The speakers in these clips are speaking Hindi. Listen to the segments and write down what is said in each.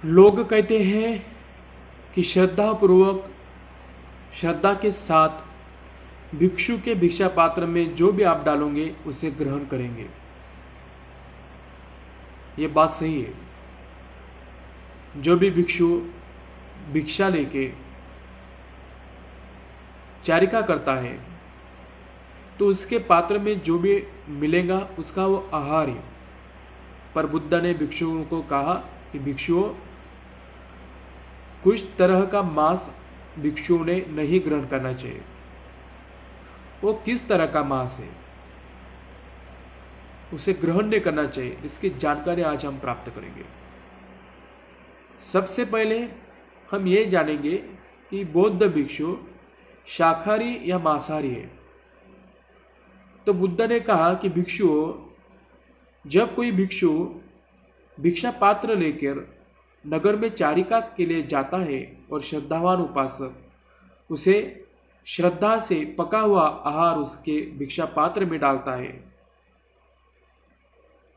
लोग कहते हैं कि श्रद्धापूर्वक, श्रद्धा के साथ भिक्षु के भिक्षा पात्र में जो भी आप डालोगे उसे ग्रहण करेंगे। ये बात सही है। जो भी भिक्षु भिक्षा लेके चारिका करता है तो उसके पात्र में जो भी मिलेगा उसका वो आहार है। पर बुद्ध ने भिक्षुओं को कहा कि भिक्षुओं, कुछ तरह का मांस भिक्षुओं ने नहीं ग्रहण करना चाहिए। वो किस तरह का मांस है उसे ग्रहण नहीं करना चाहिए, इसकी जानकारी आज हम प्राप्त करेंगे। सबसे पहले हम ये जानेंगे कि बौद्ध भिक्षु शाकाहारी या मांसाहारी है। तो बुद्ध ने कहा कि भिक्षुओं, जब कोई भिक्षु भिक्षा पात्र लेकर नगर में चारिका के लिए जाता है और श्रद्धावान उपासक उसे श्रद्धा से पका हुआ आहार उसके भिक्षा पात्र में डालता है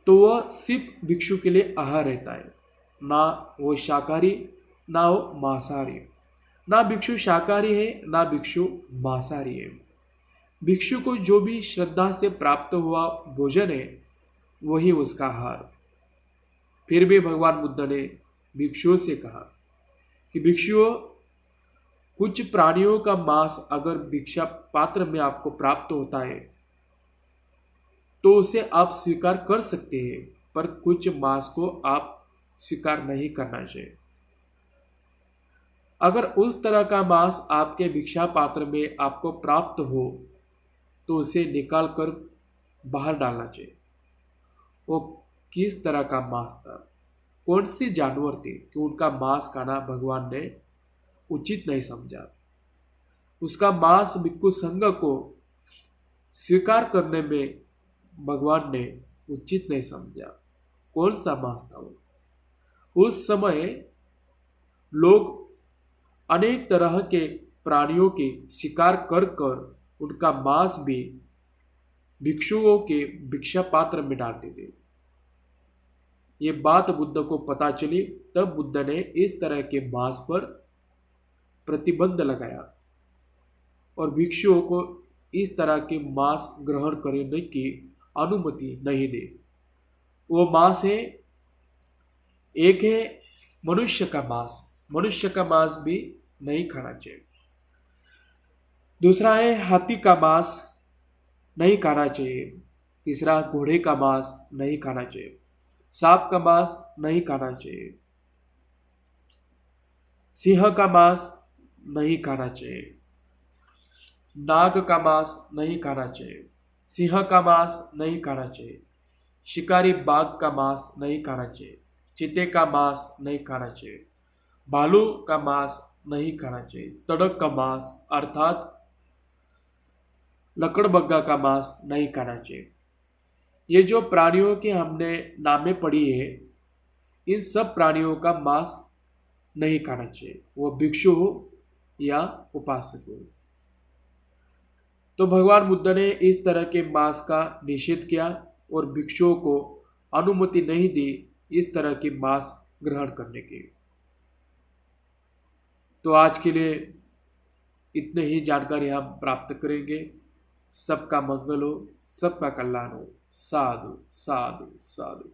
तो वह सिर्फ भिक्षु के लिए आहार रहता है, ना वो शाकाहारी ना वो मांसाहारी। ना भिक्षु शाकाहारी है ना भिक्षु मांसाहारी है। भिक्षु को जो भी श्रद्धा से प्राप्त हुआ भोजन है वही उसका आहार। फिर भी भगवान बुद्ध ने भिक्षुओं से कहा कि भिक्षुओं, कुछ प्राणियों का मांस अगर भिक्षा पात्र में आपको प्राप्त होता है तो उसे आप स्वीकार कर सकते हैं, पर कुछ मांस को आप स्वीकार नहीं करना चाहिए। अगर उस तरह का मांस आपके भिक्षा पात्र में आपको प्राप्त हो तो उसे निकाल कर बाहर डालना चाहिए। वो किस तरह का मांस था, कौन से जानवर थे कि उनका मांस खाना भगवान ने उचित नहीं समझा। उसका मांस भिक्षु संघ को स्वीकार करने में भगवान ने उचित नहीं समझा। कौन सा मांस था वो? उस समय लोग अनेक तरह के प्राणियों के शिकार कर कर उनका मांस भी भिक्षुओं के भिक्षा पात्र में डालते थे। ये बात बुद्ध को पता चली, तब बुद्ध ने इस तरह के मांस पर प्रतिबंध लगाया और भिक्षुओं को इस तरह के मांस ग्रहण करने की अनुमति नहीं दी। वो मांस है, एक है मनुष्य का मांस, मनुष्य का मांस भी नहीं खाना चाहिए। दूसरा है हाथी का मांस नहीं खाना चाहिए। तीसरा घोड़े का मांस नहीं खाना चाहिए। सांप का मांस नहीं खाना चाहिए। सिंह का मांस नहीं खाना चाहिए। नाग का मांस नहीं खाना चाहिए। सिंह का मांस नहीं खाना चाहिए। शिकारी बाघ का मांस नहीं खाना चाहिए। चीते का मांस नहीं खाना चाहिए। भालू का मांस नहीं खाना चाहिए। तड़क का मांस अर्थात लकड़बग्गा का मांस नहीं खाना चाहिए। ये जो प्राणियों के हमने नामें पढ़ी है, इन सब प्राणियों का मांस नहीं खाना चाहिए, वो भिक्षु हो या उपासक हो। तो भगवान बुद्ध ने इस तरह के मांस का निषेध किया और भिक्षुओं को अनुमति नहीं दी इस तरह के मांस ग्रहण करने की। तो आज के लिए इतने ही जानकारी हम प्राप्त करेंगे। सबका मंगल हो, सबका कल्याण हो। साधु साधु साधु।